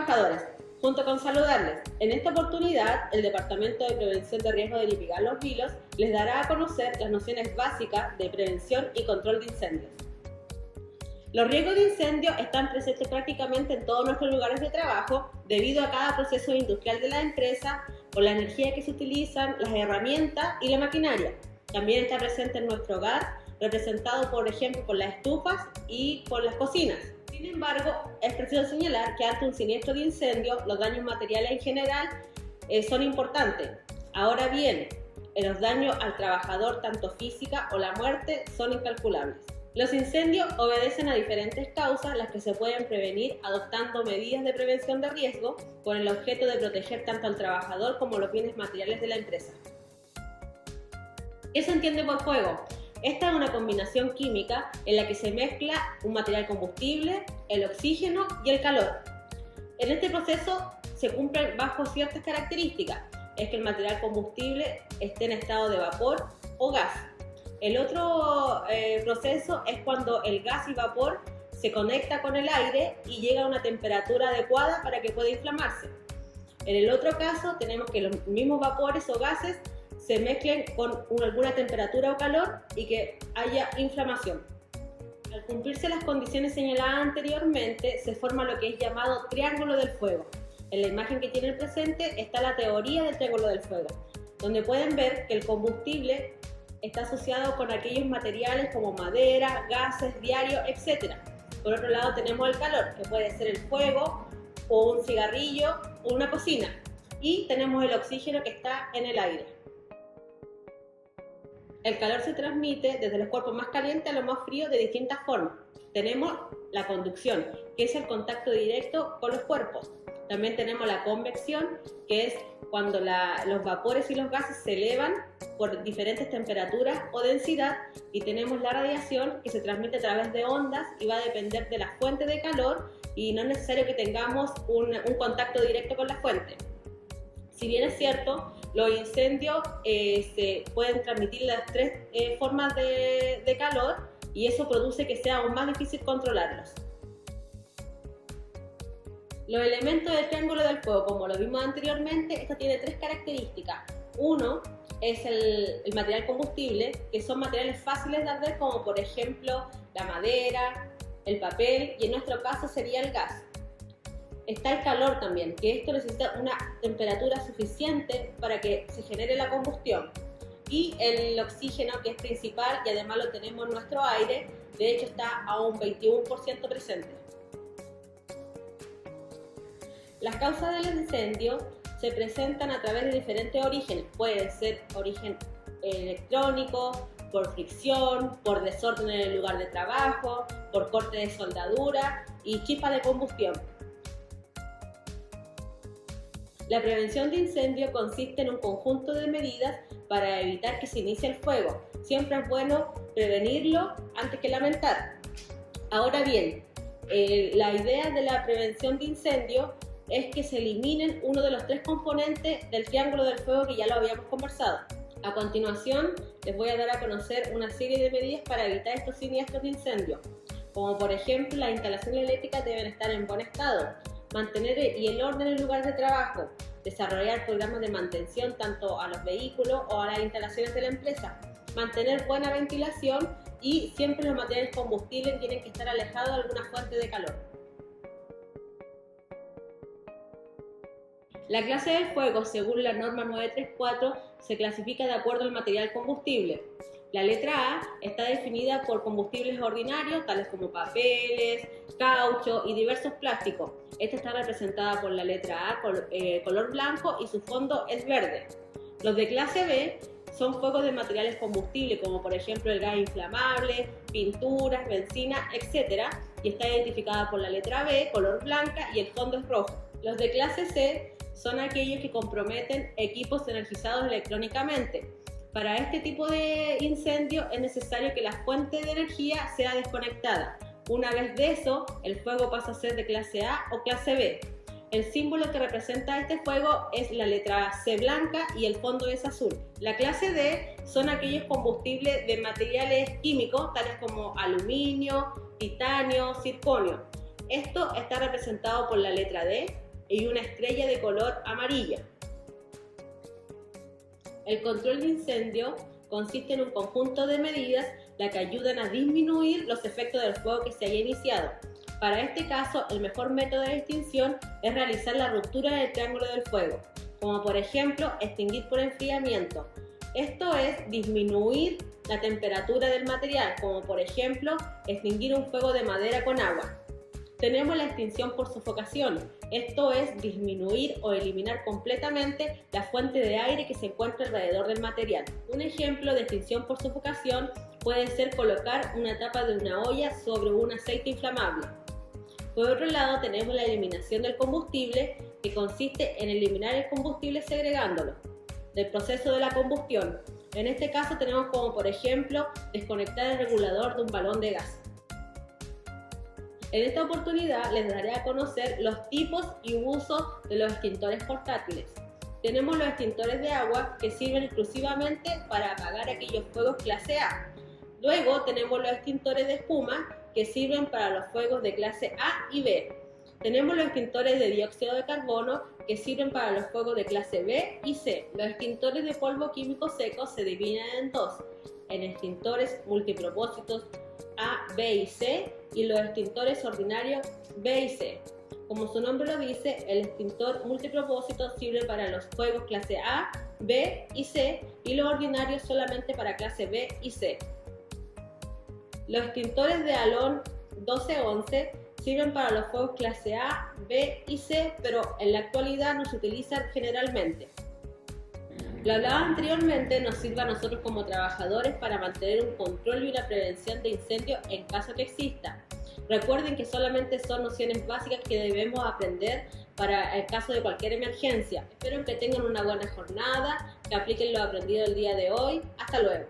trabajadores. Junto con saludarles, en esta oportunidad el Departamento de Prevención de Riesgo de Lipigar Los Vilos les dará a conocer las nociones básicas de prevención y control de incendios. Los riesgos de incendio están presentes prácticamente en todos nuestros lugares de trabajo debido a cada proceso industrial de la empresa, con la energía que se utilizan, las herramientas y la maquinaria. También está presente en nuestro hogar, representado por ejemplo por las estufas y por las cocinas. Sin embargo, es preciso señalar que ante un siniestro de incendio, los daños materiales en general son importantes. Ahora bien, los daños al trabajador, tanto física o la muerte, son incalculables. Los incendios obedecen a diferentes causas, las que se pueden prevenir adoptando medidas de prevención de riesgo con el objeto de proteger tanto al trabajador como los bienes materiales de la empresa. ¿Qué se entiende por fuego? Esta es una combinación química en la que se mezcla un material combustible, el oxígeno y el calor. En este proceso se cumplen bajo ciertas características, es que el material combustible esté en estado de vapor o gas. El otro proceso es cuando el gas y vapor se conecta con el aire y llega a una temperatura adecuada para que pueda inflamarse. En el otro caso tenemos que los mismos vapores o gases se mezclen con alguna temperatura o calor y que haya inflamación. Al cumplirse las condiciones señaladas anteriormente, se forma lo que es llamado triángulo del fuego. En la imagen que tienen presente está la teoría del triángulo del fuego, donde pueden ver que el combustible está asociado con aquellos materiales como madera, gases, diario, etc. Por otro lado tenemos el calor, que puede ser el fuego o un cigarrillo o una cocina. Y tenemos el oxígeno que está en el aire. El calor se transmite desde los cuerpos más calientes a los más fríos de distintas formas. Tenemos la conducción, que es el contacto directo con los cuerpos. También tenemos la convección, que es cuando los vapores y los gases se elevan por diferentes temperaturas o densidad, y tenemos la radiación, que se transmite a través de ondas y va a depender de la fuente de calor y no es necesario que tengamos un contacto directo con la fuente. Si bien es cierto, los incendios se pueden transmitir las tres formas de calor y eso produce que sea aún más difícil controlarlos. Los elementos del triángulo del fuego, como lo vimos anteriormente, esto tiene tres características. Uno es el material combustible, que son materiales fáciles de arder, como por ejemplo la madera, el papel y en nuestro caso sería el gas. Está el calor también, que esto necesita una temperatura suficiente para que se genere la combustión. Y el oxígeno, que es principal y además lo tenemos en nuestro aire, de hecho está a un 21% presente. Las causas del incendio se presentan a través de diferentes orígenes. Puede ser origen electrónico, por fricción, por desorden en el lugar de trabajo, por corte de soldadura y chispa de combustión. La prevención de incendio consiste en un conjunto de medidas para evitar que se inicie el fuego. Siempre es bueno prevenirlo antes que lamentar. Ahora bien, la idea de la prevención de incendio es que se eliminen uno de los tres componentes del triángulo del fuego que ya lo habíamos conversado. A continuación, les voy a dar a conocer una serie de medidas para evitar estos siniestros de incendio, como por ejemplo las instalaciones eléctricas deben estar en buen estado, mantener el orden en el lugar de trabajo, desarrollar programas de mantención tanto a los vehículos o a las instalaciones de la empresa, mantener buena ventilación y siempre los materiales combustibles tienen que estar alejados de alguna fuente de calor. La clase del fuego, según la norma 934, se clasifica de acuerdo al material combustible. La letra A está definida por combustibles ordinarios, tales como papeles, caucho y diversos plásticos. Esta está representada por la letra A, color blanco, y su fondo es verde. Los de clase B son fuegos de materiales combustibles, como por ejemplo el gas inflamable, pinturas, benzina, etc. Y está identificada por la letra B, color blanca, y el fondo es rojo. Los de clase C son aquellos que comprometen equipos energizados electrónicamente. Para este tipo de incendio es necesario que la fuente de energía sea desconectada. Una vez de eso, el fuego pasa a ser de clase A o clase B. El símbolo que representa este fuego es la letra C blanca y el fondo es azul. La clase D son aquellos combustibles de materiales químicos tales como aluminio, titanio, circonio. Esto está representado por la letra D, y una estrella de color amarilla. El control de incendio consiste en un conjunto de medidas las que ayudan a disminuir los efectos del fuego que se haya iniciado. Para este caso, el mejor método de extinción es realizar la ruptura del triángulo del fuego, como por ejemplo extinguir por enfriamiento. Esto es disminuir la temperatura del material, como por ejemplo extinguir un fuego de madera con agua. Tenemos la extinción por sofocación. Esto es disminuir o eliminar completamente la fuente de aire que se encuentra alrededor del material. Un ejemplo de extinción por sofocación puede ser colocar una tapa de una olla sobre un aceite inflamable. Por otro lado, tenemos la eliminación del combustible, que consiste en eliminar el combustible segregándolo del proceso de la combustión. En este caso tenemos como por ejemplo desconectar el regulador de un balón de gas. En esta oportunidad les daré a conocer los tipos y usos de los extintores portátiles. Tenemos los extintores de agua que sirven exclusivamente para apagar aquellos fuegos clase A. Luego tenemos los extintores de espuma que sirven para los fuegos de clase A y B. Tenemos los extintores de dióxido de carbono que sirven para los fuegos de clase B y C. Los extintores de polvo químico seco se dividen en dos, en extintores multipropósitos A, B y C y los extintores ordinarios B y C. Como su nombre lo dice, el extintor multipropósito sirve para los fuegos clase A, B y C y los ordinarios solamente para clase B y C. Los extintores de halón 1211 sirven para los fuegos clase A, B y C, pero en la actualidad no se utilizan generalmente. Lo hablado anteriormente nos sirve a nosotros como trabajadores para mantener un control y una prevención de incendios en caso que exista. Recuerden que solamente son nociones básicas que debemos aprender para el caso de cualquier emergencia. Espero que tengan una buena jornada, que apliquen lo aprendido el día de hoy. Hasta luego.